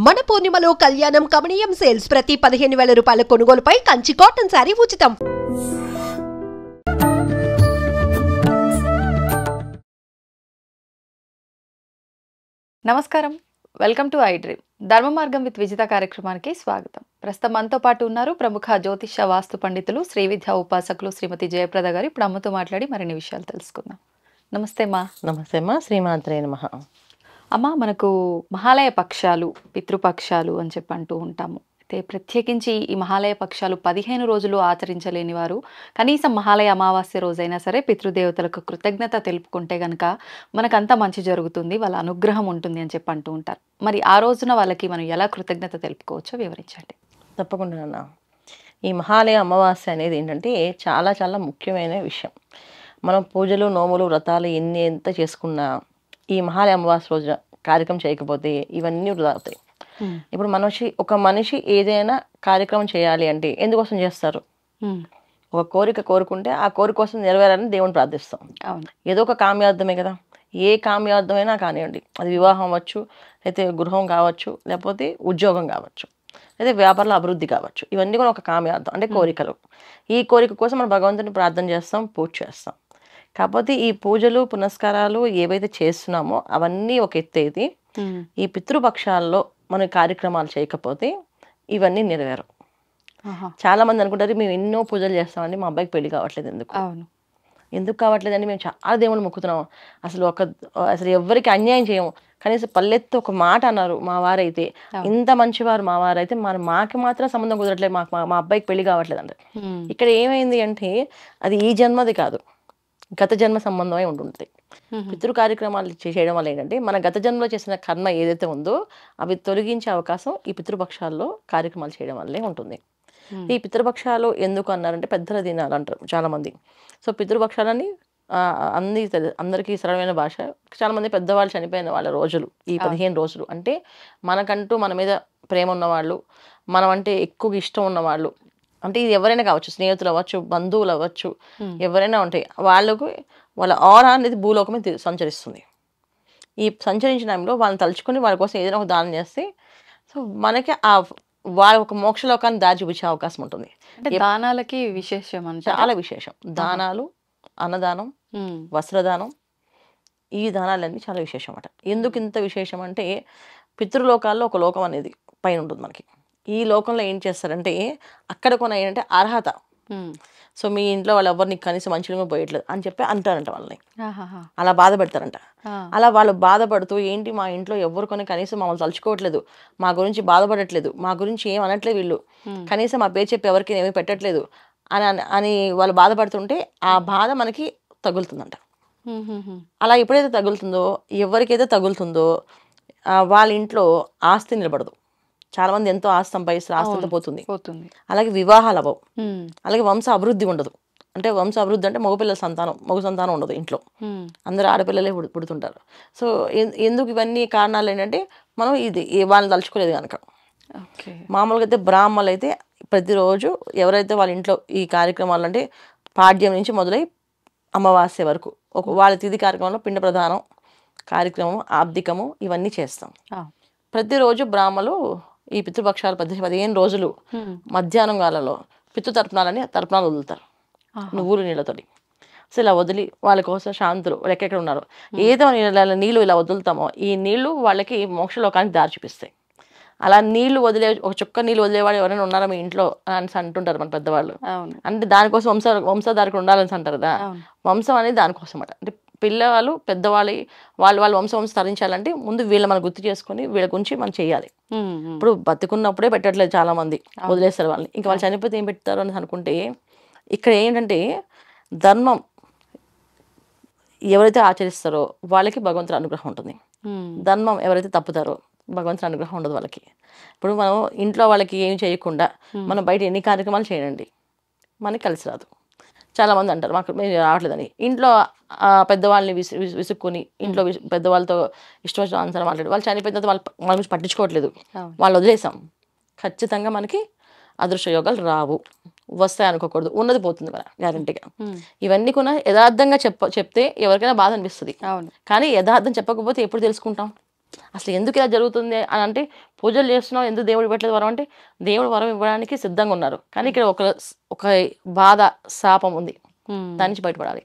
మన పూర్ణిమలో కళ్యాణం కమనీయం సేల్స్ ప్రతి 15,000 రూపాయల కొనుగోలుపై కంచి కాటన్ శారీ ఉచితం. నమస్కారం, వెల్కమ్ టు ఐ డ్రీమ్. ధర్మ మార్గం విత్ విజిత కార్యక్రమానికి స్వాగతం. ప్రస్తుతం మనతో పాటు ఉన్నారు ప్రముఖ జ్యోతిష వాస్తు పండితులు శ్రీ విద్యా ఉపాసకులు శ్రీమతి జయప్రద గారు. ఇప్పుడు అమ్మతో మాట్లాడి మరిన్ని విషయాలు తెలుసుకుందాం. నమస్తే అమ్మా. నమస్తే అమ్మా. శ్రీమాత్రే నమః. అమ్మ, మనకు మహాలయ పక్షాలు, పితృపక్షాలు అని చెప్పి అంటూ ఉంటాము. అయితే ప్రత్యేకించి ఈ మహాలయ పక్షాలు 15 రోజులు ఆచరించలేని వారు కనీసం మహాలయ అమావాస్య రోజైనా సరే పితృదేవతలకు కృతజ్ఞత తెలుపుకుంటే గనక మనకంతా మంచి జరుగుతుంది, వాళ్ళ అనుగ్రహం ఉంటుంది అని చెప్పి అంటూ ఉంటారు. మరి ఆ రోజున వాళ్ళకి మనం ఎలా కృతజ్ఞత తెలుపుకోవచ్చో వివరించండి. తప్పకుండా అన్న. ఈ మహాలయ అమావాస్య అనేది ఏంటంటే చాలా చాలా ముఖ్యమైన విషయం. మనం పూజలు, నోములు, వ్రతాలు ఎంత చేసుకున్నా ఈ మహాలయ అమావాస్య రోజున కార్యక్రమం చేయకపోతే ఇవన్నీ వృధా అవుతాయి. ఇప్పుడు ఒక మనిషి ఏదైనా కార్యక్రమం చేయాలి అంటే ఎందుకోసం చేస్తారు? ఒక కోరిక కోరుకుంటే ఆ కోరిక కోసం నెరవేరాలని దేవుని ప్రార్థిస్తాం. ఏదో ఒక కామ్యార్థమే కదా. ఏ కామ్యార్థమైనా కానివ్వండి, అది వివాహం అవ్వచ్చు, అయితే గృహం కావచ్చు, లేకపోతే ఉద్యోగం కావచ్చు, అయితే వ్యాపారంలో అభివృద్ధి కావచ్చు. ఇవన్నీ కూడా ఒక కామ్యార్థం అంటే కోరికలు. ఈ కోరిక కోసం మనం భగవంతుని ప్రార్థన చేస్తాం, పూజ చేస్తాం. కాకపోతే ఈ పూజలు, పునస్కారాలు ఏవైతే చేస్తున్నామో అవన్నీ ఒక ఎత్తు అయితే ఈ పితృపక్షాల్లో మన కార్యక్రమాలు చేయకపోతే ఇవన్నీ నెరవేరు. చాలా మంది అనుకుంటారు మేము ఎన్నో పూజలు చేస్తామండి, మా అబ్బాయికి పెళ్లి కావట్లేదు. ఎందుకు కావట్లేదండి? మేము చాలా దేవుళ్ళు మొక్కుతున్నాం, అసలు ఎవరికి అన్యాయం చేయము, కనీసం పల్లెత్తు ఒక మాట అన్నారు మా వారైతే, ఇంత మంచివారు మా వారైతే, మాకు మాత్రం సంబంధం కుదరట్లేదు, మా అబ్బాయికి పెళ్లి కావట్లేదు అంటే ఇక్కడ ఏమైంది అంటే అది ఈ జన్మది కాదు, గత జన్మ సంబంధమై ఉంటుంది. పితృ కార్యక్రమాలు చేయడం వల్ల ఏంటంటే మన గత జన్మలో చేసిన కర్మ ఏదైతే ఉందో అవి తొలగించే అవకాశం ఈ పితృపక్షాల్లో కార్యక్రమాలు చేయడం వల్లే ఉంటుంది. ఈ పితృపక్షాలు ఎందుకు అన్నారంటే పెద్దల దినాలు అంటారు చాలా మంది. సో పితృపక్షాలని అందరికీ సరళమైన భాష. చాలా మంది పెద్దవాళ్ళు చనిపోయిన వాళ్ళ రోజులు ఈ 15 రోజులు అంటే మనకంటూ మన మీద ప్రేమ ఉన్నవాళ్ళు, మనం అంటే ఎక్కువ ఇష్టం ఉన్నవాళ్ళు, అంటే ఇది ఎవరైనా కావచ్చు, స్నేహితులు అవ్వచ్చు, బంధువులు అవ్వచ్చు, ఎవరైనా ఉంటాయి. వాళ్ళ ఆరా అనేది భూలోకమే సంచరిస్తుంది. ఈ సంచరించిన టైంలో వాళ్ళని తలుచుకొని వాళ్ళ కోసం ఏదైనా ఒక దానం చేస్తే సో మనకి వాళ్ళ ఒక మోక్షలోకాన్ని దారి చూపించే అవకాశం ఉంటుంది. దానాలకి విశేషం, చాలా విశేషం. దానాలు, అన్నదానం, వస్త్రదానం, ఈ దానాలన్నీ చాలా విశేషం అన్నమాట. ఎందుకు ఇంత విశేషం అంటే పితృలోకాల్లో ఒక లోకం అనేది పైన ఉంటుంది మనకి. ఈ లోకంలో ఏం చేస్తారంటే అక్కడ కొన్ని ఏంటంటే అర్హత. సో మీ ఇంట్లో వాళ్ళు ఎవరిని కనీసం మంచిగా పోయట్లేదు అని చెప్పి అంటారంట వాళ్ళని, అలా బాధపడతారంట. అలా వాళ్ళు బాధపడుతూ ఏంటి మా ఇంట్లో ఎవరు కొన్ని కనీసం మమ్మల్ని తలుచుకోవట్లేదు, మా గురించి బాధపడట్లేదు, మా గురించి ఏం అనట్లేదు, వీళ్ళు కనీసం మా పేరు చెప్పి ఎవరికి ఏమీ పెట్టట్లేదు అని వాళ్ళు బాధపడుతుంటే ఆ బాధ మనకి తగులుతుందంట. అలా ఎప్పుడైతే తగులుతుందో, ఎవరికైతే తగులుతుందో వాళ్ళ ఇంట్లో ఆస్తి నిలబడదు. చాలా మంది ఎంతో ఆస్తి సంపాదిస్తారు, ఆస్తితో పోతుంది. అలాగే వివాహాలు అవ్వవు, అలాగే వంశ అభివృద్ధి ఉండదు. అంటే వంశ అభివృద్ధి అంటే మగ సంతానం ఉండదు ఇంట్లో, అందరూ ఆడపిల్లలే పుడుతుంటారు. సో ఎందుకు ఇవన్నీ కారణాలు ఏంటంటే మనం వాళ్ళని తలుచుకోలేదు కనుక. మామూలుగా అయితే బ్రాహ్మణులు అయితే ప్రతిరోజు ఎవరైతే వాళ్ళ ఇంట్లో ఈ కార్యక్రమాలు అంటే పాడ్యం నుంచి మొదలై అమావాస్య వరకు వాళ్ళ తిథి కార్యక్రమంలో పిండ ప్రధానం కార్యక్రమం, ఆబ్దికము ఇవన్నీ చేస్తాం. ప్రతిరోజు బ్రాహ్మలు ఈ పితృపక్షాలు 15 రోజులు మధ్యాహ్నం కాలంలో తర్పణాలు వదులుతారు నువ్వులు నీళ్ళతోటి. సో ఇలా వదిలి వాళ్ళ కోసం శాంతులు ఎక్కడెక్కడ ఉన్నారు ఏదో నీళ్ళు ఇలా వదులుతామో ఈ నీళ్లు వాళ్ళకి మోక్షలోకానికి దారి చూపిస్తాయి. అలా నీళ్లు ఒక చుక్క నీళ్ళు వదిలేవాడు ఎవరైనా ఉన్నారా మీ ఇంట్లో అని అంటుంటారు మన పెద్దవాళ్ళు. అంటే దానికోసం వంశధారకు ఉండాలని అంటారు కదా. వంశం అనేది దానికోసం అన్నమాట. అంటే పిల్లవాళ్ళు పెద్దవాళ్ళు వాళ్ళ వంశం తరించాలంటే ముందు వీళ్ళ మనం గుర్తు చేసుకొని వీళ్ళ గురించి మనం చేయాలి. ఇప్పుడు బతుకున్నప్పుడే పెట్టట్లేదు చాలా మంది, వదిలేస్తారు వాళ్ళని. ఇంకా వాళ్ళు చనిపోతే ఏం పెడతారు అని అనుకుంటే ఇక్కడ ఏంటంటే ధర్మం ఎవరైతే ఆచరిస్తారో వాళ్ళకి భగవంతుడి అనుగ్రహం ఉంటుంది. ధర్మం ఎవరైతే తప్పుతారో భగవంతుడి అనుగ్రహం ఉండదు వాళ్ళకి. ఇప్పుడు మనం ఇంట్లో వాళ్ళకి ఏం చేయకుండా మనం బయట ఎన్ని కార్యక్రమాలు చేయండి మనకి కలిసి రాదు. చాలా మంది అంటారు మాకు మేము రావట్లేదని. ఇంట్లో పెద్దవాళ్ళని విసుక్కుని ఇంట్లో పెద్దవాళ్ళతో ఇష్టం వచ్చిన ఆన్సర్ మాట్లాడి వాళ్ళు చనిపోయిన తర్వాత వాళ్ళ గురించి పట్టించుకోవట్లేదు, వాళ్ళు వదిలేసాం. ఖచ్చితంగా మనకి అదృష్ట యోగాలు రావు, వస్తాయి అనుకోకూడదు, ఉన్నది పోతుంది కదా గ్యారంటీగా. ఇవన్నీ కూడా యథార్థంగా చెప్తే ఎవరికైనా బాధ అనిపిస్తుంది, కానీ యథార్థం చెప్పకపోతే ఎప్పుడు తెలుసుకుంటాం? అసలు ఎందుకు ఇలా జరుగుతుంది అని అంటే, పూజలు చేస్తున్నాం ఎందుకు దేవుడు ఇవ్వట్లేదు వరం అంటే, దేవుడు వరం ఇవ్వడానికి సిద్ధంగా ఉన్నారు. కానీ ఇక్కడ ఒక బాధ, శాపం ఉంది. దాని నుంచి బయటపడాలి.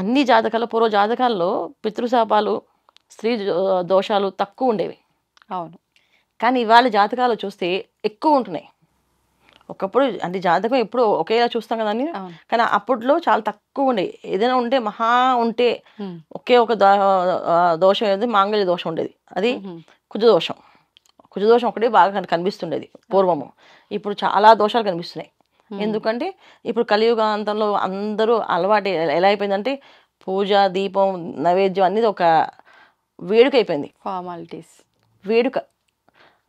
అన్ని జాతకాలు, పూర్వ జాతకాల్లో పితృశాపాలు, స్త్రీ దోషాలు తక్కువ ఉండేవి. అవును. కానీ ఇవాళ జాతకాలు చూస్తే ఎక్కువ ఉంటున్నాయి. ఒకప్పుడు అంటే జాతకం ఎప్పుడు ఒకేలా చూస్తాం కదా అని, కానీ అప్పట్లో చాలా తక్కువ ఉండేవి. ఏదైనా ఉంటే మహా ఉంటే ఒకే ఒక దోషం ఏది, మాంగళ్య దోషం ఉండేది. అది కుజదోషం. కుజదోషం ఒకటే బాగా కనిపిస్తుండేది పూర్వము. ఇప్పుడు చాలా దోషాలు కనిపిస్తున్నాయి. ఎందుకంటే ఇప్పుడు కలియుగాంతంలో అందరూ అలవాటు ఎలా అయిపోయిందంటే, పూజ, దీపం, నైవేద్యం అనేది ఒక వేడుక అయిపోయింది. ఫార్మాలిటీస్, వేడుక.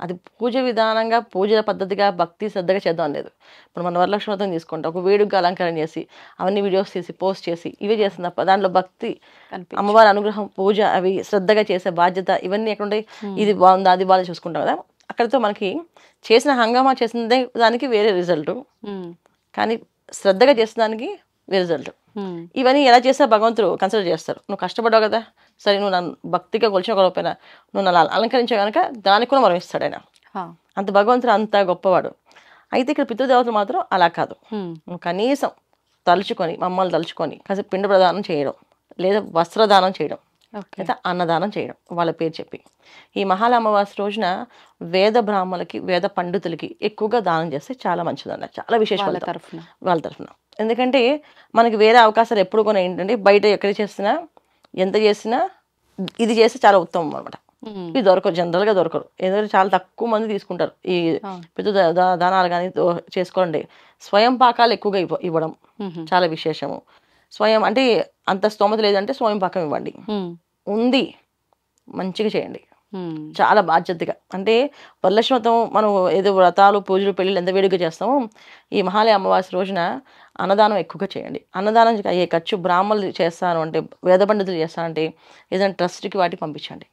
అది పూజ విధానంగా, పూజ పద్ధతిగా, భక్తి శ్రద్ధగా చేద్దాం లేదు. ఇప్పుడు మన వరలక్ష్మి వ్రతం తీసుకుంటాం, ఒక వేడుకగా అలంకరణ చేసి అవన్నీ వీడియోస్ తీసి పోస్ట్ చేసి ఇవే చేస్తుంది తప్ప దాంట్లో భక్తి, అమ్మవారి అనుగ్రహం, పూజ అవి శ్రద్ధగా చేసే బాధ్యత ఇవన్నీ ఎక్కడ ఉంటాయి? ఇది బాగుందా అది బాగా చూసుకుంటాం కదా. అక్కడితో మనకి చేసిన హంగామా చేసిన దానికి వేరే రిజల్ట్, కానీ శ్రద్ధగా చేసిన దానికి వేరే రిజల్ట్. ఇవన్నీ ఎలా చేస్తే భగవంతుడు కన్సిడర్ చేస్తారు. నువ్వు కష్టపడ్డావు కదా, సరే నువ్వు నన్ను భక్తిగా కొలిచిన గొప్పైనా నువ్వు నన్ను అలంకరించావు కనుక దానికి కూడా మనం ఇస్తాడు ఆయన. అంత భగవంతుడు అంత గొప్పవాడు. అయితే ఇక్కడ పితృదేవతలు మాత్రం అలా కాదు. నువ్వు కనీసం తలుచుకొని, మమ్మల్ని తలుచుకొని కాసేపు పిండ ప్రదానం చేయడం, లేదా వస్త్రదానం చేయడం, లేదా అన్నదానం చేయడం వాళ్ళ పేరు చెప్పి. ఈ మహాలయ అమావాస్య రోజున వేద బ్రాహ్మణులకి, వేద పండితులకి ఎక్కువగా దానం చేస్తే చాలా మంచిదన్న, చాలా విశేషం వాళ్ళ తరఫున. ఎందుకంటే మనకి వేరే అవకాశాలు ఎప్పుడు కూడా ఏంటంటే, బయట ఎక్కడ చేసినా ఎంత చేసినా ఇది చేస్తే చాలా ఉత్తమం అనమాట. ఇవి దొరకరు, జనరల్గా దొరకరు. ఎందుకంటే చాలా తక్కువ మంది తీసుకుంటారు ఈ పితృ దానాలు కానీ చేసుకోండి. స్వయం పాకాలు ఎక్కువగా ఇవ్వడం చాలా విశేషము. స్వయం అంటే అంత స్తోమత లేదంటే స్వయం పాకం ఇవ్వండి. ఉంది మంచిగా చేయండి, చాలా బాధ్యతగా. అంటే వరలక్ష్మి వ్రతం మనం ఏదో వ్రతాలు, పూజలు, పెళ్ళిళ్ళు ఎంత వేడిగా చేస్తామో, ఈ మహాలయ అమావాస్య రోజున అన్నదానం ఎక్కువగా చేయండి. అన్నదానం అయ్యే ఖర్చు బ్రాహ్మణులు చేస్తాను అంటే, వేద పండితులు చేస్తానంటే ఏదైనా ట్రస్ట్కి వాటికి పంపించండి,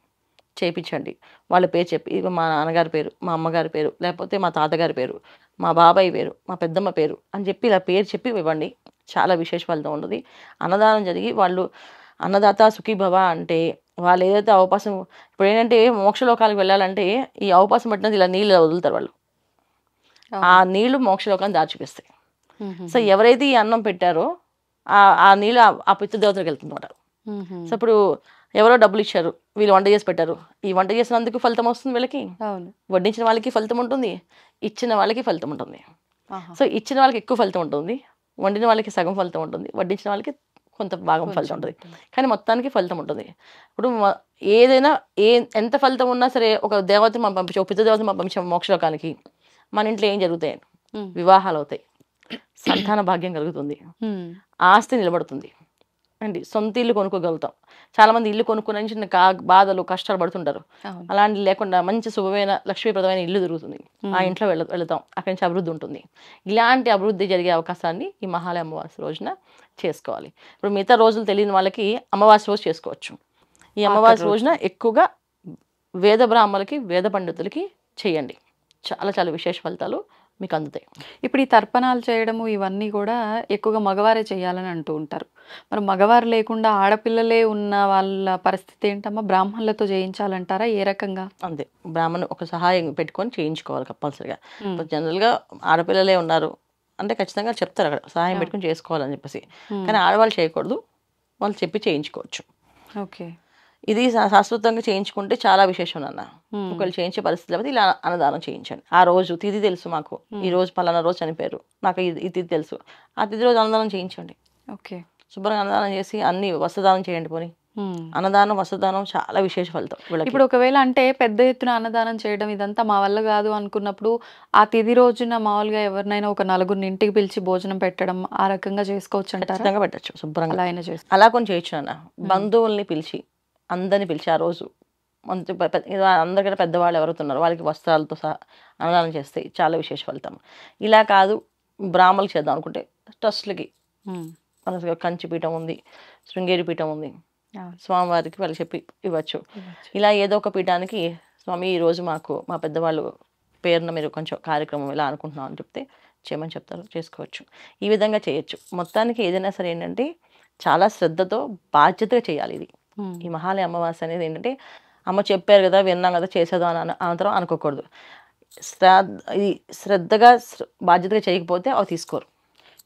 చేయించండి. వాళ్ళ పేరు చెప్పి, మా నాన్నగారి పేరు, మా అమ్మగారి పేరు, లేకపోతే మా తాతగారి పేరు, మా బాబాయ్ పేరు, మా పెద్దమ్మ పేరు అని చెప్పి ఇలా పేరు చెప్పి ఇవ్వండి. చాలా విశేష ఫలితం ఉన్నది. అన్నదానం జరిగి వాళ్ళు అన్నదాత సుఖీభవ అంటే వాళ్ళు ఏదైతే అవకాశం, ఇప్పుడు ఏంటంటే మోక్షలోకాలకు వెళ్ళాలంటే ఈ అవకాశం పట్టినది ఇలా నీళ్ళు వదులుతారు వాళ్ళు, ఆ నీళ్లు మోక్షలోకాన్ని దారి చూపిస్తాయి. సో ఎవరైతే ఈ అన్నం పెట్టారో ఆ నీళ్ళు ఆ పితృదేవతలకు వెళ్తుందన్నమాట. సో ఇప్పుడు ఎవరో డబ్బులు ఇచ్చారు, వీళ్ళు వంట చేసి పెట్టారు, ఈ వంట చేసినందుకు ఫలితం వస్తుంది వీళ్ళకి, వడ్డించిన వాళ్ళకి ఫలితం ఉంటుంది, ఇచ్చిన వాళ్ళకి ఫలితం ఉంటుంది. సో ఇచ్చిన వాళ్ళకి ఎక్కువ ఫలితం ఉంటుంది, వండిన వాళ్ళకి సగం ఫలితం ఉంటుంది, వడ్డించిన వాళ్ళకి కొంత భాగం ఫలితం ఉంటుంది, కానీ మొత్తానికి ఫలితం ఉంటుంది. ఇప్పుడు ఏదైనా ఎంత ఫలితం ఉన్నా సరే, ఒక దేవతని మనం పంపించాం, ఒక పితృదేవతని మనం పంపించాం మోక్షలోకానికి, మన ఇంట్లో ఏం జరుగుతాయి? వివాహాలు అవుతాయి, సంతాన భాగ్యం కలుగుతుంది, ఆస్తి నిలబడుతుంది అండి, సొంత ఇల్లు కొనుక్కోగలుగుతాం. చాలా మంది ఇల్లు కొనుక్కునే చిన్న బాధలు, కష్టాలు పడుతుంటారు. అలాంటి లేకుండా మంచి శుభమైన లక్ష్మీప్రదమైన ఇల్లు దొరుకుతుంది, ఆ ఇంట్లో వెళతాం, అక్కడి నుంచి అభివృద్ధి ఉంటుంది. ఇలాంటి అభివృద్ధి జరిగే అవకాశాన్ని ఈ మహాలయ అమావాస్య రోజున చేసుకోవాలి. ఇప్పుడు మిగతా రోజులు తెలియని వాళ్ళకి అమావాస్య రోజు చేసుకోవచ్చు. ఈ అమావాస్య రోజున ఎక్కువగా వేద బ్రాహ్మణులకి, వేద పండితులకి చేయండి, చాలా చాలా విశేష ఫలితాలు మీకు అందుతాయి. ఇప్పుడు ఈ తర్పణాలు చేయడము ఇవన్నీ కూడా ఎక్కువగా మగవారే చేయాలని అంటూ ఉంటారు. మరి మగవారు లేకుండా ఆడపిల్లలే ఉన్న వాళ్ళ పరిస్థితి ఏంటమ్మా? బ్రాహ్మణులతో చేయించాలంటారా? ఏ రకంగా? అంతే, బ్రాహ్మణు ఒక సహాయం పెట్టుకొని చేయించుకోవాలి కంపల్సరిగా. జనరల్గా ఆడపిల్లలే ఉన్నారు అంటే ఖచ్చితంగా చెప్తారు అక్కడ సహాయం పెట్టుకొని చేసుకోవాలని చెప్పేసి, కానీ ఆడవాళ్ళు చేయకూడదు, వాళ్ళు చెప్పి చేయించుకోవచ్చు. ఓకే, ఇది శాశ్వతంగా చేయించుకుంటే చాలా విశేషం అన్న. ఒకళ్ళు చేయించే పరిస్థితి లేకపోతే ఇలా అన్నదానం చేయించండి. ఆ రోజు తిథి తెలుసు మాకు, ఈ రోజు పలానా రోజు చనిపోయారు, నాకు ఈ తిథి తెలుసు, ఆ తిథి రోజు అన్నదానం చేయించండి. ఓకే, శుభ్రంగా అన్నదానం చేసి అన్ని వస్త్రదానం చేయండి. పోనీ అన్నదానం, వస్త్రదానం చాలా విశేష ఫలితం. ఇప్పుడు ఒకవేళ అంటే పెద్ద ఎత్తున అన్నదానం చేయడం ఇదంతా మా వల్ల కాదు అనుకున్నప్పుడు, ఆ తిథి రోజున మామూలుగా ఎవరినైనా ఒక నలుగురిని ఇంటికి పిలిచి భోజనం పెట్టడం ఆ రకంగా చేసుకోవచ్చు అంటారా? ఖచ్చితంగా పెట్టచ్చు, శుభ్రంగా అలా అయినా చేసుకో, అలా కొన్ని చేయొచ్చు అన్న. బంధువుల్ని పిలిచి, అందరిని పిలిచి ఆ రోజు అందరికన్నా పెద్దవాళ్ళు ఎవరుతున్నారు వాళ్ళకి వస్త్రాలతో సహా అన్నదానం చేస్తే చాలా విశేష ఫలితం. ఇలా కాదు బ్రాహ్మణులకు చేద్దాం అనుకుంటే ట్రస్ట్లకి, మన కంచి పీఠం ఉంది, శృంగేరి పీఠం ఉంది, స్వామివారికి వాళ్ళు చెప్పి ఇవ్వచ్చు. ఇలా ఏదో ఒక పీఠానికి స్వామి ఈరోజు మాకు మా పెద్దవాళ్ళు పేరున మీరు కొంచెం కార్యక్రమం ఇలా అనుకుంటున్నాం అని చెప్తే చేయమని చెప్తారు, చేసుకోవచ్చు. ఈ విధంగా చేయొచ్చు. మొత్తానికి ఏదైనా సరే ఏంటంటే చాలా శ్రద్ధతో బాధ్యతగా చేయాలి. ఇది ఈ మహాలయ అమావాస్య అనేది ఏంటంటే అమ్మ చెప్పారు కదా, విన్నాం కదా, చేసేద్దాం అని అనంతరం అనుకోకూడదు. ఇది శ్రద్ధగా బాధ్యతగా చేయకపోతే అవి తీసుకోరు.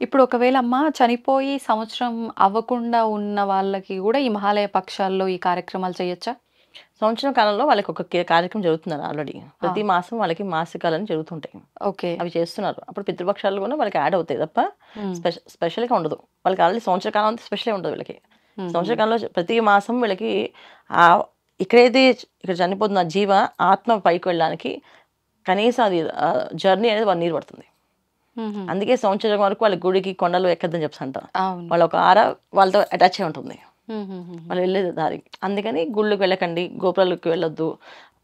ఇప్పుడు ఒకవేళ అమ్మ చనిపోయి సంవత్సరం అవ్వకుండా ఉన్న వాళ్ళకి కూడా ఈ మహాలయ పక్షాల్లో ఈ కార్యక్రమాలు చేయొచ్చా? సంవత్సరం కాలంలో వాళ్ళకి ఒక కార్యక్రమం జరుగుతున్నారు ఆల్రెడీ. ప్రతి మాసం వాళ్ళకి మాసికాలని జరుగుతుంటాయి. ఓకే. అవి చేస్తున్నారు. అప్పుడు పితృపక్షాలు కూడా వాళ్ళకి యాడ్ అవుతాయి తప్ప స్పెషల్గా ఉండదు. వాళ్ళకి ఆల్రెడీ సంవత్సర కాలం అంతా స్పెషల్గా ఉండదు వీళ్ళకి. సంవత్సర కాలంలో ప్రతి మాసం వీళ్ళకి ఇక్కడైతే ఇక్కడ చనిపోతున్న జీవ ఆత్మ పైకి వెళ్ళడానికి కనీసం అది జర్నీ అనేది 1 year పడుతుంది. అందుకే సంవత్సరం వరకు వాళ్ళ గుడికి కొండలు ఎక్కద్దని చెప్పి అంటారు. వాళ్ళ ఒక ఆర వాళ్ళతో అటాచ్ అయి ఉంటుంది, వాళ్ళు వెళ్ళేది దారి. అందుకని గుళ్ళకి వెళ్ళకండి, గోపురాలకు వెళ్ళొద్దు,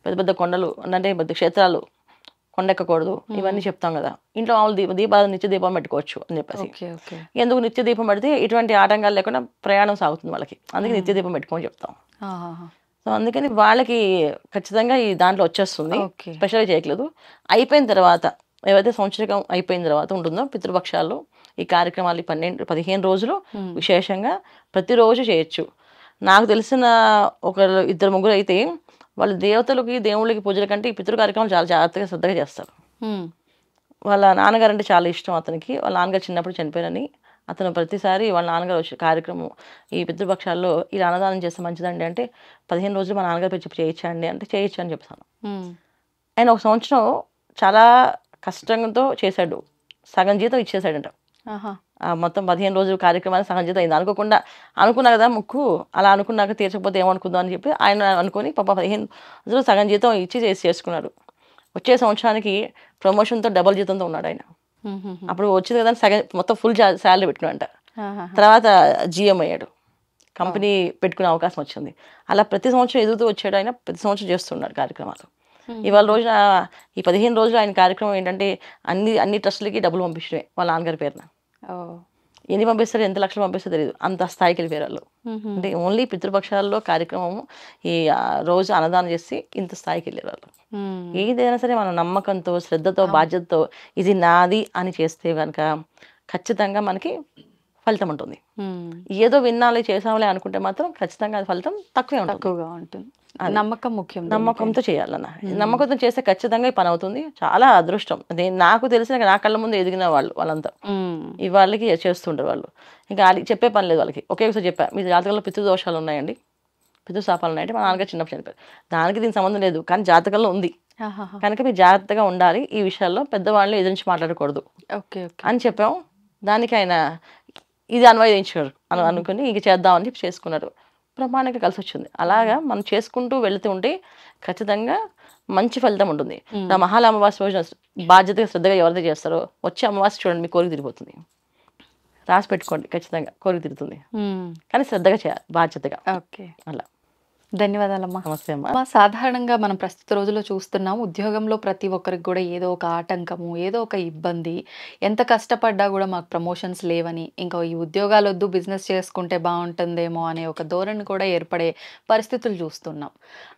పెద్ద పెద్ద కొండలు అంటే పెద్ద క్షేత్రాలు కొండెక్కకూడదు, ఇవన్నీ చెప్తాం కదా. ఇంట్లో మామూలు దీపాలు నిత్య దీపం పెట్టుకోవచ్చు అని చెప్పేసి. ఎందుకు నిత్య దీపం పెడితే ఎటువంటి ఆటంకాలు లేకుండా ప్రయాణం సాగుతుంది వాళ్ళకి. అందుకే నిత్య దీపం పెట్టుకోమని చెప్తాం. సో అందుకని వాళ్ళకి ఖచ్చితంగా ఈ దాంట్లో వచ్చేస్తుంది. స్పెషల్గా చేయట్లేదు. అయిపోయిన తర్వాత ఏవైతే సంవత్సరం అయిపోయిన తర్వాత ఉంటుందో పితృపక్షాల్లో ఈ కార్యక్రమాలు 15 రోజులు విశేషంగా ప్రతిరోజు చేయొచ్చు. నాకు తెలిసిన 2-3 అయితే వాళ్ళు దేవతలకి దేవుళ్ళకి పూజల కంటే ఈ పితృ కార్యక్రమాలు చాలా జాగ్రత్తగా శ్రద్ధగా చేస్తారు. వాళ్ళ నాన్నగారు అంటే చాలా ఇష్టం అతనికి. వాళ్ళ నాన్నగారు చిన్నప్పుడు చనిపోయినని అతను ప్రతిసారి వాళ్ళ నాన్నగారు వచ్చే కార్యక్రమం ఈ పితృపక్షాల్లో ఇలా అన్నదానం చేస్తే మంచిదండి అంటే 15 రోజులు మా నాన్నగారు చెప్పి చేయొచ్చండి అంటే చేయొచ్చు అని చెప్తాను. ఆయన ఒక సంవత్సరం చాలా కష్టంతో చేశాడు, సగం జీతం ఇచ్చేసాడంట. మొత్తం 15 రోజులు కార్యక్రమానికి సగం జీతం అయింది. అనుకున్నా కదా ముక్కు, అలా అనుకున్నాక తీర్చకపోతే ఏమనుకుందాం అని చెప్పి ఆయన అనుకుని పాప 15 రోజులు సగం జీతం ఇచ్చి చేసుకున్నాడు. వచ్చే సంవత్సరానికి ప్రమోషన్తో డబుల్ జీతంతో ఉన్నాడు ఆయన. అప్పుడు వచ్చింది కదా సగం మొత్తం ఫుల్ శాలరీ పెట్టుకున్నాడంట. తర్వాత జిఎం అయ్యాడు, కంపెనీ పెట్టుకునే అవకాశం వచ్చింది. అలా ప్రతి సంవత్సరం ఎదుగుతూ వచ్చాడు ఆయన. ప్రతి సంవత్సరం చేస్తున్నాడు కార్యక్రమాలు. ఇవాళ రోజున ఈ 15 రోజులు ఆయన కార్యక్రమం ఏంటంటే అన్ని ట్రస్టులకి డబ్బులు పంపించడమే వాళ్ళ నాన్నగారి పేరున. ఎన్ని పంపిస్తారు, ఎంత లక్షలు పంపిస్తారో తెలియదు, అంత స్థాయికి వెళ్ళిపోయారు వాళ్ళు. అంటే ఓన్లీ పితృపక్షాల్లో కార్యక్రమం ఈ రోజు అన్నదానం చేసి ఇంత స్థాయికి వెళ్ళారు వాళ్ళు. ఏదైనా సరే మనం నమ్మకంతో శ్రద్ధతో బాధ్యతతో ఇది నాది అని చేస్తే కనుక ఖచ్చితంగా మనకి ఫలితం ఉంటుంది. ఏదో విన్నాలే చేసాంలే అనుకుంటే మాత్రం ఖచ్చితంగా అది ఫలితం తక్కువగా ఉంటుంది. నమ్మకం ముఖ్యం. నమ్మకంతో చేయాలన్న, నమ్మకంతో చేస్తే ఖచ్చితంగా ఈ పని అవుతుంది. చాలా అదృష్టం. అదే నాకు తెలిసిన నా కళ్ళ ముందు ఎదిగిన వాళ్ళంతా ఈ వాళ్ళకి చేస్తుంటారు వాళ్ళు. ఇంకా చెప్పే పని లేదు వాళ్ళకి. ఒకేసారి చెప్పా, మీ జాతకంలో పితృదోషాలు ఉన్నాయండి, పితృశాపాలు ఉన్నాయంటే మా నాన్నగారు చిన్నప్పుడు చనిపోయారు, దానికి దీనికి సంబంధం లేదు కానీ జాతకంలో ఉంది కనుక మీరు జాగ్రత్తగా ఉండాలి, ఈ విషయాల్లో పెద్దవాళ్ళు ఎదురించి మాట్లాడకూడదు అని చెప్పాం. దానికి ఆయన ఇది అన్వయించారు అనుకుని ఇంక చేద్దామని చెప్పి చేసుకున్నారు. ప్రమాణంగా కలిసి వచ్చింది. అలాగా మనం చేసుకుంటూ వెళుతూ ఉంటే ఖచ్చితంగా మంచి ఫలితం ఉంటుంది. నా మహాల అమావాస్య రోజున బాధ్యతగా శ్రద్ధగా ఎవరైతే చేస్తారో వచ్చే అమావాస్య చూడండి మీ కోరిక తిరిగిపోతుంది. రాసి పెట్టుకోండి, ఖచ్చితంగా కోరిక తిరుగుతుంది. కానీ శ్రద్ధగా చేయాలి, బాధ్యతగా. అలా. ధన్యవాదాలమ్మా. నమస్తే అమ్మా. సాధారణంగా మనం ప్రస్తుత రోజుల్లో చూస్తున్నాం, ఉద్యోగంలో ప్రతి ఒక్కరికి కూడా ఏదో ఒక ఆటంకము, ఏదో ఒక ఇబ్బంది, ఎంత కష్టపడ్డా కూడా మాకు ప్రమోషన్స్ లేవని, ఇంకా ఈ ఉద్యోగాలు వద్దు బిజినెస్ చేసుకుంటే బాగుంటుందేమో అనే ఒక ధోరణి కూడా ఏర్పడే పరిస్థితులు చూస్తున్నాం.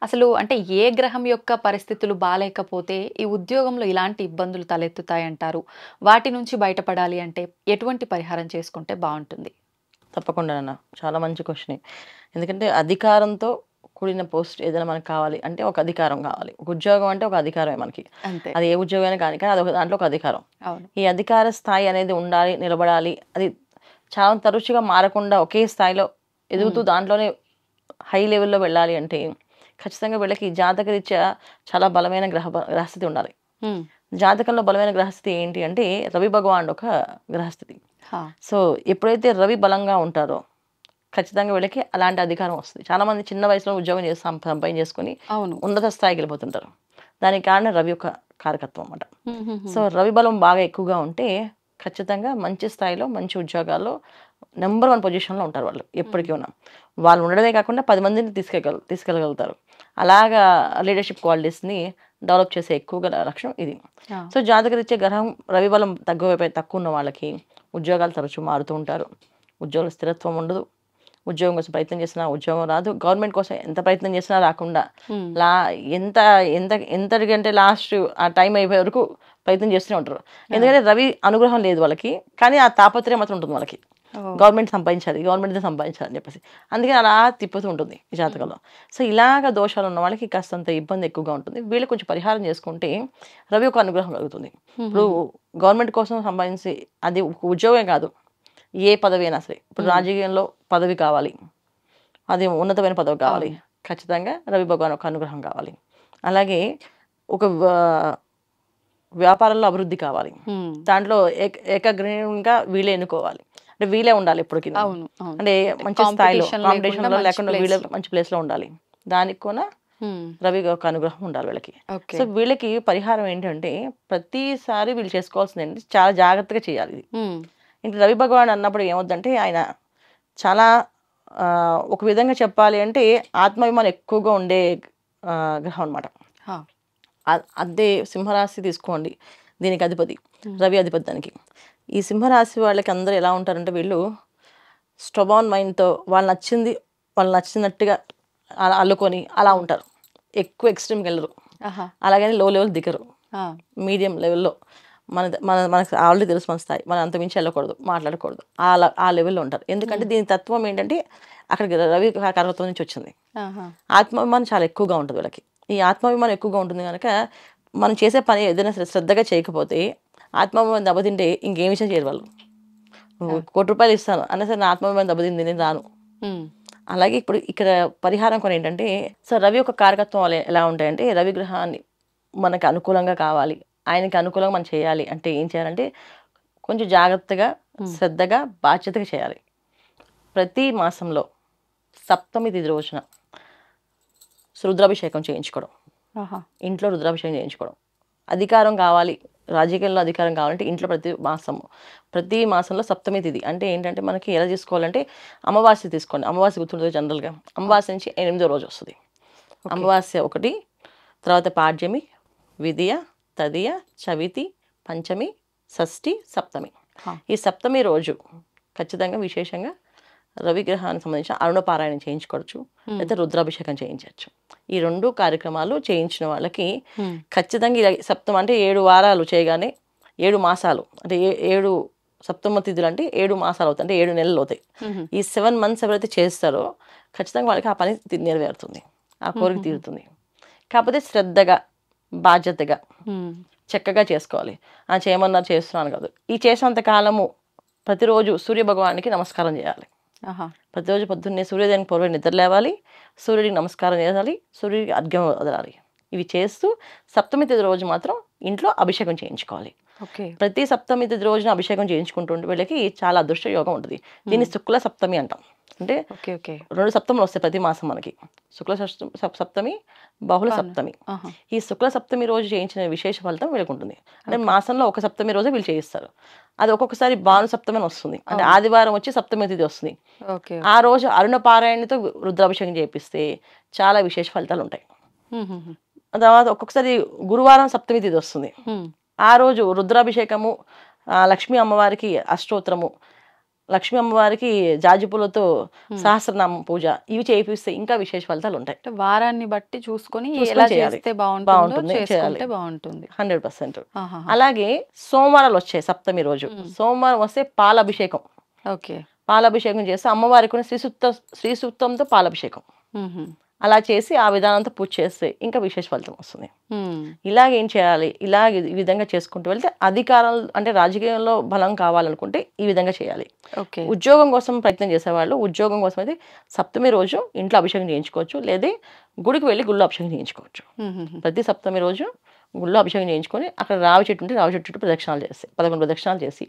అసలు అంటే ఏ గ్రహం యొక్క పరిస్థితులు బాలేకపోతే ఈ ఉద్యోగంలో ఇలాంటి ఇబ్బందులు తలెత్తుతాయంటారు? వాటి నుంచి బయటపడాలి అంటే ఎటువంటి పరిహారం చేసుకుంటే బాగుంటుంది? తప్పకుండా అన్న, చాలా మంచి క్వశ్చన్. ఎందుకంటే అధికారంతో కూడిన పోస్ట్ ఏదైనా మనకు కావాలి అంటే ఒక అధికారం కావాలి. ఒక ఉద్యోగం అంటే ఒక అధికారమే మనకి. అది ఏ ఉద్యోగమైనా కానీ అది ఒక దాంట్లో ఒక అధికారం. ఈ అధికార స్థాయి అనేది ఉండాలి, నిలబడాలి. అది చాలా తరచుగా మారకుండా ఒకే స్థాయిలో ఎదుగుతూ దాంట్లోనే హై లెవెల్లో వెళ్ళాలి అంటే ఖచ్చితంగా వీళ్ళకి జాతకరీత్యా చాలా బలమైన గ్రహస్థితి ఉండాలి. జాతకంలో బలమైన గ్రహస్థితి ఏంటి అంటే రవి భగవానుడు ఒక గ్రహస్థితి. సో ఎప్పుడైతే రవి బలంగా ఉంటారో ఖచ్చితంగా వీళ్ళకి అలాంటి అధికారం వస్తుంది. చాలా మంది చిన్న వయసులో ఉద్యోగం చేసి సంపాదించేసుకుని ఉన్నత స్థాయికి వెళ్ళిపోతుంటారు. దానికి కారణం రవి యొక్క కారకత్వం అన్నమాట. సో రవి బలం బాగా ఎక్కువగా ఉంటే ఖచ్చితంగా మంచి స్థాయిలో మంచి ఉద్యోగాల్లో నెంబర్ 1 పొజిషన్లో ఉంటారు వాళ్ళు. ఎప్పటికీ ఉన్నాం వాళ్ళు ఉండడమే కాకుండా 10 మందిని తీసుకెళ్ళగలుగుతారు. అలాగా లీడర్షిప్ క్వాలిటీస్ని డెవలప్ చేసే ఎక్కువగా లక్షణం ఇది. సో జాతకరీత్యా గ్రహం రవి బలం తక్కువ ఉన్న వాళ్ళకి ఉద్యోగాలు తరచూ మారుతూ ఉంటారు. ఉద్యోగ స్థిరత్వం ఉండదు. ఉద్యోగం కోసం ప్రయత్నం చేసినా ఉద్యోగం రాదు. గవర్నమెంట్ కోసం ఎంత ప్రయత్నం చేసినా రాకుండా ఎంతకంటే లాస్ట్ ఆ టైం అయిపోయే వరకు ప్రయత్నం చేస్తూనే ఉంటారు. ఎందుకంటే రవి అనుగ్రహం లేదు వాళ్ళకి, కానీ ఆ తాపత్రయం మాత్రం ఉంటుంది వాళ్ళకి. గవర్నమెంట్ సంపాదించాలి, గవర్నమెంట్ సంపాదించాలి అని చెప్పేసి. అందుకని అలా తిప్పుతూ ఉంటుంది ఈ జాతకంలో. సో ఇలాగ దోషాలు ఉన్న వాళ్ళకి కాస్తంత ఇబ్బంది ఎక్కువగా ఉంటుంది. వీళ్ళు కొంచెం పరిహారం చేసుకుంటే రవి ఒక అనుగ్రహం కలుగుతుంది. ఇప్పుడు గవర్నమెంట్ కోసం సంపాదించి అది ఉద్యోగమే కాదు, ఏ పదవి అయినా సరే. ఇప్పుడు రాజకీయంలో పదవి కావాలి, అది ఉన్నతమైన పదవి కావాలి, ఖచ్చితంగా రవి భగవాన్ ఒక అనుగ్రహం కావాలి. అలాగే ఒక వ్యాపారంలో అభివృద్ధి కావాలి, దాంట్లో ఏకగ్రీవంగా వీళ్ళే ఎన్నుకోవాలి, అంటే వీళ్ళే ఉండాలి ఎప్పటికీ, అంటే మంచి స్థాయిలో కాంపిటీషన్లో లేకుండా వీళ్ళే మంచి ప్లేస్లో ఉండాలి. దానికి కూడా రవి ఒక అనుగ్రహం ఉండాలి వీళ్ళకి. సో వీళ్ళకి పరిహారం ఏంటంటే ప్రతిసారి వీళ్ళు చేసుకోవాల్సింది ఏంటి, చాలా జాగ్రత్తగా చేయాలి ఇది. ఇంక రవి భగవాన్ అన్నప్పుడు ఏమవుద్దంటే ఆయన చాలా ఒక విధంగా చెప్పాలి అంటే ఆత్మాభిమానం ఎక్కువగా ఉండే గ్రహం అనమాట. అదే సింహరాశి తీసుకోండి, దీనికి అధిపతి రవి అధిపతి దానికి. ఈ సింహరాశి వాళ్ళకి అందరూ ఎలా ఉంటారంటే వీళ్ళు స్టబాన్ మైండ్తో వాళ్ళు నచ్చినట్టుగా అలా అల్లుకొని అలా ఉంటారు. ఎక్కువ ఎక్స్ట్రీమ్కి వెళ్ళరు, అలాగని లో లెవెల్ దిగరు, మీడియం లెవెల్లో మనకు ఆల్రెడీ తెలుసు మన స్థాయి, మనం అంత మించి వెళ్ళకూడదు, మాట్లాడకూడదు, ఆ లెవెల్లో ఉంటారు. ఎందుకంటే దీని తత్వం ఏంటంటే అక్కడికి రవి కారకత్వం నుంచి వచ్చింది. ఆత్మాభిమానం చాలా ఎక్కువగా ఉంటుంది వీళ్ళకి. ఈ ఆత్మాభిమానం ఎక్కువగా ఉంటుంది కనుక మనం చేసే పని ఏదైనా శ్రద్ధగా చేయకపోతే ఆత్మాభిమానం దెబ్బతింటే ఇంకేం విషయం చేయరు వాళ్ళు. ₹1,00,00,000 ఇస్తాను అన్న సరే నా ఆత్మాభిమానం దెబ్బతింది, నేను రాను. అలాగే ఇప్పుడు ఇక్కడ పరిహారం కొన్ని ఏంటంటే, సో రవి యొక్క కారకత్వం ఎలా ఉంటాయంటే, రవి గ్రహాన్ని మనకు అనుకూలంగా కావాలి, ఆయనకి అనుకూలంగా మనం చేయాలి అంటే ఏం చేయాలంటే కొంచెం జాగ్రత్తగా శ్రద్ధగా బాధ్యతగా చేయాలి. ప్రతి మాసంలో సప్తమి తిథి రోజున రుద్రాభిషేకం చేయించుకోవడం, ఇంట్లో రుద్రాభిషేకం చేయించుకోవడం. అధికారం కావాలి, రాజకీయాల్లో అధికారం కావాలంటే ఇంట్లో ప్రతి మాసంలో సప్తమి తిథి అంటే ఏంటంటే మనకి ఎలా తీసుకోవాలంటే అమావాస్య తీసుకోండి. అమావాస్య గుర్తుంటుంది జనరల్గా, అమావాస్య నుంచి 8వ రోజు వస్తుంది. అమావాస్య 1, తర్వాత పాడ్యమి, విదియ, తదియ, చవితి, పంచమి, షష్ఠి, సప్తమి. ఈ సప్తమి రోజు ఖచ్చితంగా విశేషంగా రవిగ్రహానికి సంబంధించిన అరుణపారాయణం చేయించుకోవచ్చు, లేదా రుద్రాభిషేకం చేయించవచ్చు. ఈ 2 కార్యక్రమాలు చేయించిన వాళ్ళకి ఖచ్చితంగా ఇలా సప్తమ అంటే 7 వారాలు చేయగానే 7 మాసాలు అంటే 7 సప్తమ తిథులు అంటే 7 మాసాలు అవుతాయి, అంటే 7 నెలలు అవుతాయి. ఈ 7 మంత్స్ ఎవరైతే చేస్తారో ఖచ్చితంగా వాళ్ళకి ఆ పని నెరవేరుతుంది, ఆ కోరిక తీరుతుంది. కాకపోతే శ్రద్ధగా బాధ్యతగా చక్కగా చేసుకోవాలి. చేయమన్నారు చేస్తున్నాను కాదు. ఈ చేసినంత కాలము ప్రతిరోజు సూర్య భగవానికి నమస్కారం చేయాలి. ప్రతిరోజు పొద్దున్నే సూర్యోదయానికి పూర్వం నిద్ర లేవాలి, సూర్యుడికి నమస్కారం చేయాలి, సూర్యుడికి అర్ఘ్యం వదలాలి. ఇవి చేస్తూ సప్తమి తిథి రోజు మాత్రం ఇంట్లో అభిషేకం చేయించుకోవాలి. ప్రతి సప్తమి తిథి రోజున అభిషేకం చేయించుకుంటుంటే వీళ్ళకి చాలా అదృష్ట యోగం ఉంటుంది. దీన్ని శుక్ల సప్తమి అంటాం. అంటే 2 సప్తములు వస్తాయి ప్రతి మాసం మనకి, శుక్ల సప్తమి, బహుళ సప్తమి. ఈ శుక్ల సప్తమి రోజు చేయించిన విశేష ఫలితం వీళ్ళకి ఉంటుంది. అంటే మాసంలో ఒక సప్తమి రోజు వీళ్ళు చేయిస్తారు. అది ఒక్కొక్కసారి భాను సప్తమి అని వస్తుంది, అంటే ఆదివారం వచ్చి సప్తమి తిథి వస్తుంది. ఆ రోజు అరుణ పారాయణతో రుద్రాభిషేకం చేపిస్తే చాలా విశేష ఫలితాలు ఉంటాయి. తర్వాత ఒక్కొక్కసారి గురువారం సప్తమి తిథి వస్తుంది, ఆ రోజు రుద్రాభిషేకము, లక్ష్మీ అమ్మవారికి అష్టోత్తరము, లక్ష్మీ అమ్మవారికి జాజిపూలతో సహస్రనామం పూజ, ఇవి చేయిస్తే ఇంకా విశేష ఫలితాలు ఉంటాయి. వారాన్ని బట్టి చూసుకొని ఎలా చేస్తే బాగుంటుంది, చేసుకుంటే బాగుంటుంది 100%. అలాగే సోమవారాలు వచ్చాయి సప్తమి రోజు, సోమవారం వస్తే పాలాభిషేకం. పాలాభిషేకం చేస్తే అమ్మవారికి శ్రీ సూక్తంతో పాలాభిషేకం అలా చేసి ఆ విధానంతో పూజ చేస్తే ఇంకా విశేష ఫలితం వస్తుంది. ఇలాగేం చేయాలి, ఈ విధంగా చేసుకుంటూ వెళ్తే అధికారాలు అంటే రాజకీయంలో బలం కావాలనుకుంటే ఈ విధంగా చేయాలి. ఉద్యోగం కోసం ప్రయత్నం చేసేవాళ్ళు ఉద్యోగం కోసం అయితే సప్తమి రోజు ఇంట్లో అభిషేకం చేయించుకోవచ్చు, లేదా గుడికి వెళ్ళి గుళ్ళో అభిషేకం చేయించుకోవచ్చు. ప్రతి సప్తమి రోజు గుళ్ళో అభిషేకం చేయించుకొని అక్కడ రావి చెట్టు ఉంటే రావి చెట్టు చుట్టూ ప్రదక్షిణాలు చేస్తే 11 ప్రదక్షిణాలు చేసి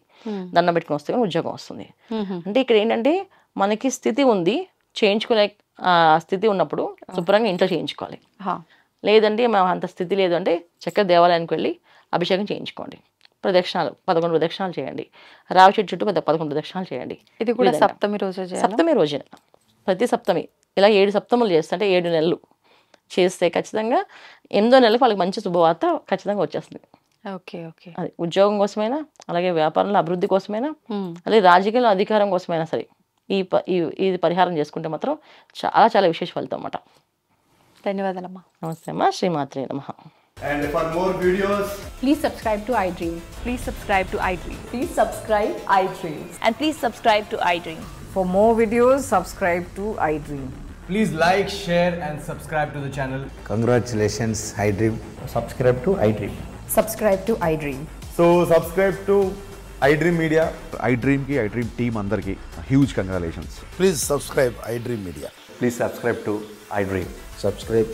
దండం పెట్టుకుని వస్తే కానీ ఉద్యోగం వస్తుంది. అంటే ఇక్కడ ఏంటంటే మనకి స్థితి ఉంది, చేయించుకునే స్థితి ఉన్నప్పుడు శుభ్రంగా ఇంట్లో చేయించుకోవాలి. లేదంటే మేము అంత స్థితి లేదు అంటే చక్కగా దేవాలయానికి వెళ్ళి అభిషేకం చేయించుకోండి. ప్రదక్షిణాలు 11 ప్రదక్షిణాలు చేయండి, రావి చెట్టు చుట్టూ 11 ప్రదక్షిణాలు చేయండి. ఇది కూడా సప్తమి రోజు, సప్తమి రోజున ప్రతి సప్తమి ఇలా 7 సప్తములు చేస్తుంటే 7 నెలలు చేస్తే ఖచ్చితంగా 8వ నెలకు వాళ్ళకి మంచి శుభవార్త ఖచ్చితంగా వచ్చేస్తుంది. అది ఉద్యోగం కోసమైనా, అలాగే వ్యాపారంలో అభివృద్ధి కోసమైనా, అలాగే రాజకీయాల అధికారం కోసమైనా సరే ఇది పరిహారం చేసుకుంటే మాత్రం చాలా చాలా విశేష ఫలితం అన్నమాట. ధన్యవాదాలమ్మా. నమస్తే అమ్మా. శ్రీమాత్రే నమః. And for more videos, Please subscribe to iDream. Please subscribe to iDream. Please subscribe iDream. And please subscribe to iDream. For more videos, subscribe to iDream. please like, share and subscribe to the channel. Congratulations, iDream. Subscribe to iDream. Subscribe to iDream. So subscribe to iDream Media. iDream ki iDream team andarki huge congratulations. Please subscribe iDream Media. Please subscribe to iDream. Subscribe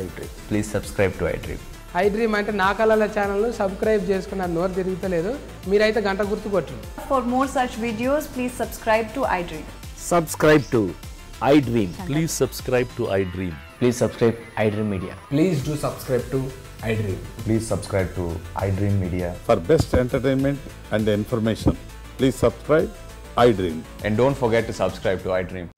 iDream. Please subscribe to iDream. iDream అంటే నా కళల ఛానల్ను subscribe చేసుకున్న నోరు తిరుగుతలేదు మీరైతే గంట గుర్తు కొట్టండి. For more such videos, please subscribe to iDream. Subscribe to iDream. Please subscribe to iDream. Please subscribe iDream Media. Please do subscribe to iDream. Please subscribe to iDream Media. For best entertainment and information, please subscribe iDream. And don't forget to subscribe to iDream.